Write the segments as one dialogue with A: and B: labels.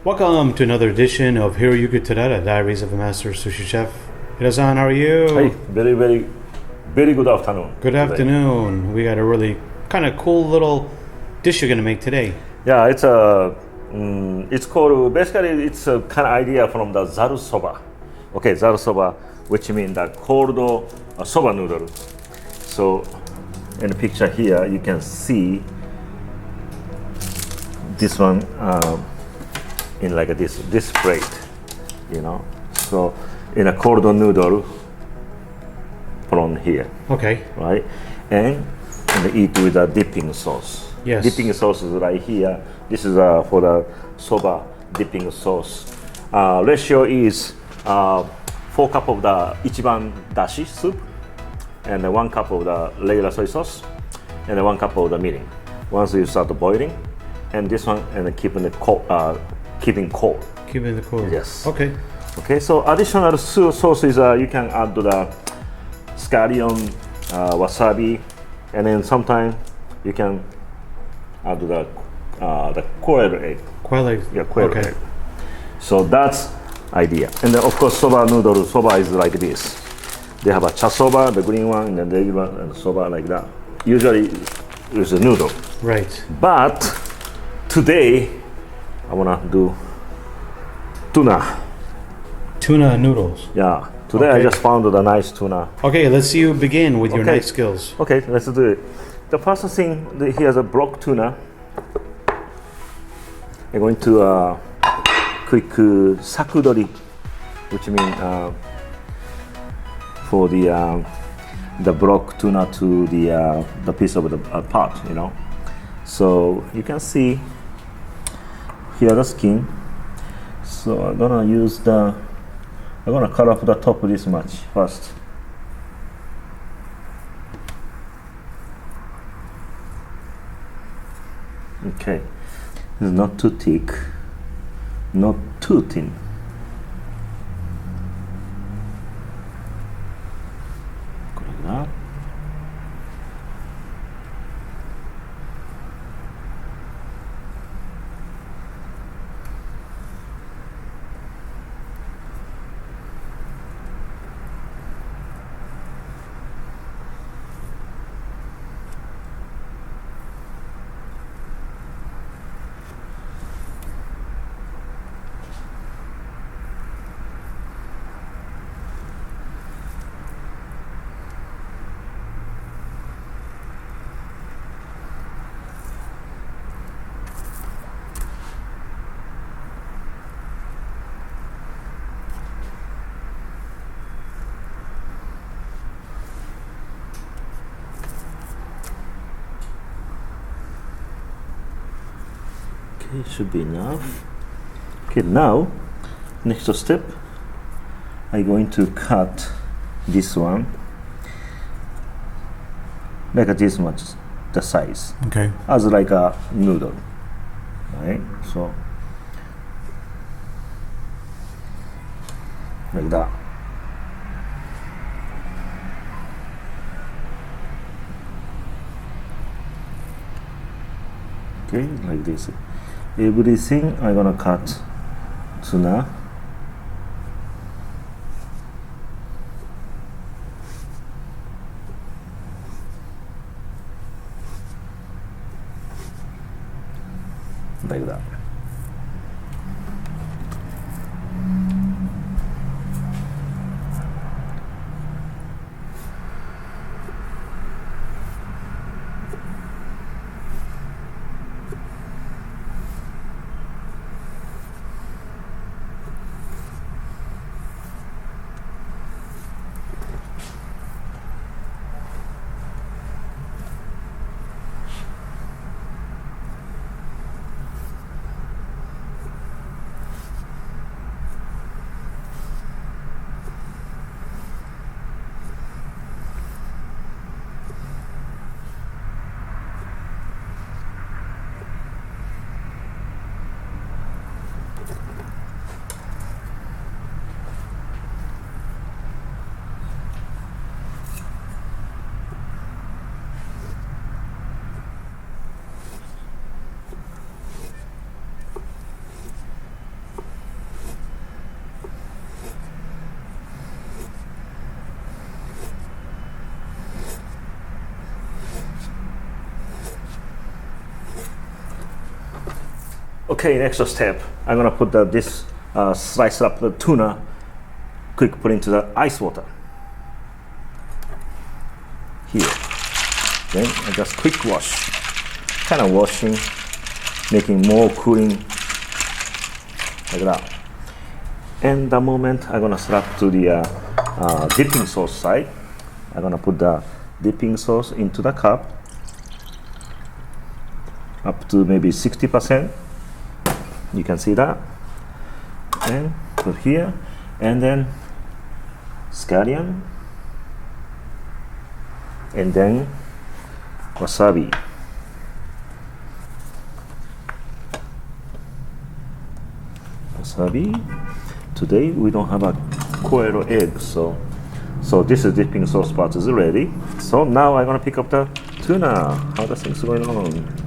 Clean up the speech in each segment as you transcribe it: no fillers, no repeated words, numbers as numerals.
A: Welcome to another edition of Hiroyuki Terada, Diaries of a Master Sushi Chef. Hiro-san, how are you?
B: Hey, very good afternoon.
A: Good afternoon. We got a really kind of cool little dish you're going to make today.
B: Yeah, it's called, basically it's a kind of idea from the zaru soba. Okay, zaru soba, which means the cold soba noodle. So in the picture here, you can see this one in like this plate, you know. So in a cold noodle from here.
A: Okay.
B: Right, and eat with a dipping sauce.
A: Yes.
B: Dipping sauce is right here. This is for the soba dipping sauce. Ratio is 4 cup of the ichiban dashi soup, and 1 cup of the regular soy sauce, and 1 cup of the mirin. Once you start boiling, and this one, and keeping it cold. Keeping cold.
A: Keeping it cold.
B: Yes.
A: Okay.
B: Okay. So additional sauces you can add to the scallion, wasabi, and then sometimes you can add the quail egg.
A: Quail egg.
B: Yeah, quail
A: okay.
B: egg. So that's idea. And then of course soba noodle. Soba is like this. They have a cha soba, the green one, and then the regular one, and soba like that. Usually it's a noodle.
A: Right.
B: But today I wanna do tuna.
A: Tuna noodles.
B: Yeah. Today
A: Okay.
B: I just found a nice tuna.
A: Okay, let's see you begin with your
B: Okay.
A: knife skills.
B: Okay, let's do it. The first thing, here's a block tuna. I'm going to quick sakudori, which means for the block tuna to the piece of the part, you know. So you can see here the skin. So I'm gonna cut off the top this much first. Okay, it's not too thick, not too thin. Like that. Okay, should be enough. Okay, now next step, I'm going to cut this one like this much, the size,
A: Okay.
B: as like a noodle, right? So like that. Okay, like this. Everything I'm gonna cut tuna. Like that. Okay, next step. I'm gonna put this slice up the tuna, quick put into the ice water. Here. Then I just quick wash. Kind of washing, making more cooling like that. And the moment I'm gonna slap to the dipping sauce side, I'm gonna put the dipping sauce into the cup up to maybe 60%. You can see that. And put here, and then scallion, and then wasabi. Wasabi. Today we don't have a coiled egg, so this is dipping sauce part is ready. So now I'm gonna pick up the tuna. How the things going on?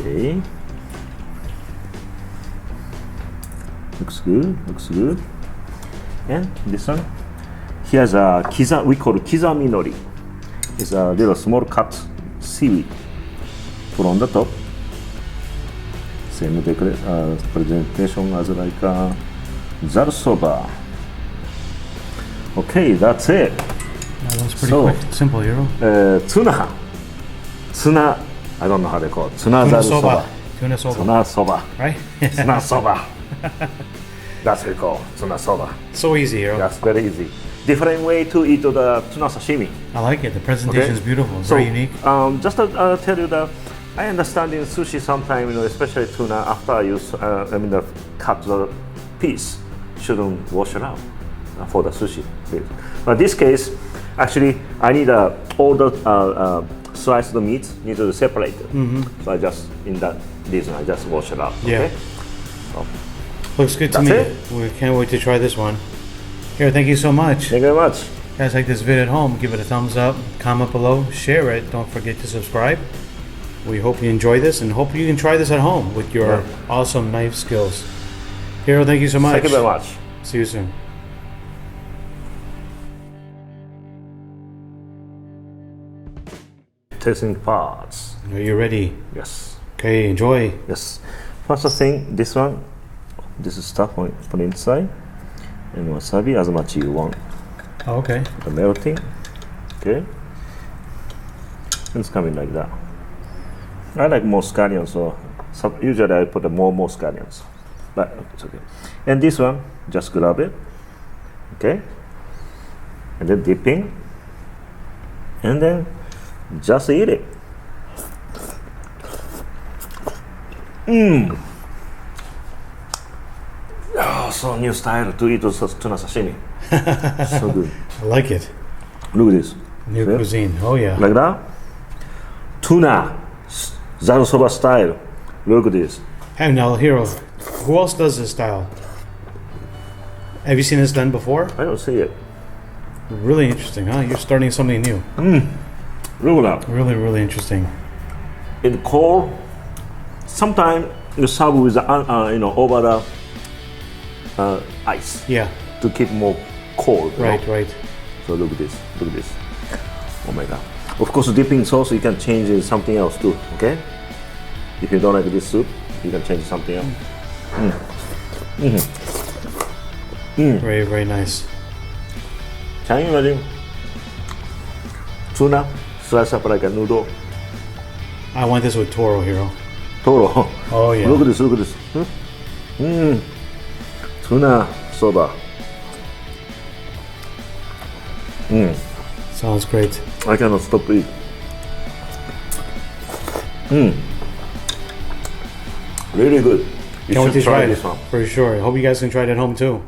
B: Okay. Looks good, looks good. And this one, here's a we call it Kizami Nori. It's a little small cut seaweed. Put on the top. Same presentation as like zaru soba. Okay, that's it.
A: That was pretty quick. Simple, Hiro.
B: Tuna, I don't know how they call it. Tuna zaru soba.
A: Tuna soba.
B: Tuna soba.
A: Right?
B: Tuna soba. That's what we call tuna soba.
A: So easy, Hiro.
B: That's very easy. Different way to eat the tuna sashimi.
A: I like it. The presentation is beautiful. Very unique.
B: Just to tell you that I understand in sushi sometimes, especially tuna, after you cut the piece, shouldn't wash it out for the sushi. But this case, actually, I need all the sliced meat need to separate. So I just reason I just wash it out.
A: Yeah.
B: Okay? So,
A: looks good to me. We can't wait to try this one. Here, thank you so much.
B: Thank you very much.
A: Guys, like this video at home, give it a thumbs up, comment below, share it. Don't forget to subscribe. We hope you enjoy this and hope you can try this at home with your awesome knife skills. Hiro, thank you so much.
B: Thank you very much.
A: See you soon.
B: Tasting parts.
A: Are you ready?
B: Yes.
A: Okay, enjoy.
B: Yes. First thing, this one, this is stuff on inside, and wasabi as much you want.
A: Oh, okay.
B: The melting. Okay. It's coming like that. I like more scallions, so usually I put more scallions, but it's okay. And this one, just grab it. Okay. And then dipping, and then just eat it. Oh, so new style to eat tuna sashimi. So good.
A: I like it.
B: Look at this.
A: New cuisine. Oh, yeah.
B: Like that. Tuna, zaru soba style. Look at this.
A: Hey, now, Hiro, who else does this style? Have you seen this done before?
B: I don't see it.
A: Really interesting, huh? You're starting something new.
B: Look at that.
A: Really, really interesting.
B: In cold, sometimes you serve with over the ice.
A: Yeah.
B: To keep more cold.
A: Right, right.
B: So look at this. Look at this. Oh my god. Of course, dipping sauce you can change in something else too. Okay. If you don't like this soup, you can change something else.
A: Very, very nice.
B: Can you imagine tuna sliced up like a noodle?
A: I want this with Toro, Hiro.
B: Toro.
A: Oh, yeah.
B: Look at this. Look at this. Tuna soba.
A: Sounds great.
B: I cannot stop eating. Really good. You
A: Can't wait
B: should
A: to try
B: this
A: it
B: one.
A: for sure. I hope you guys can try it at home too.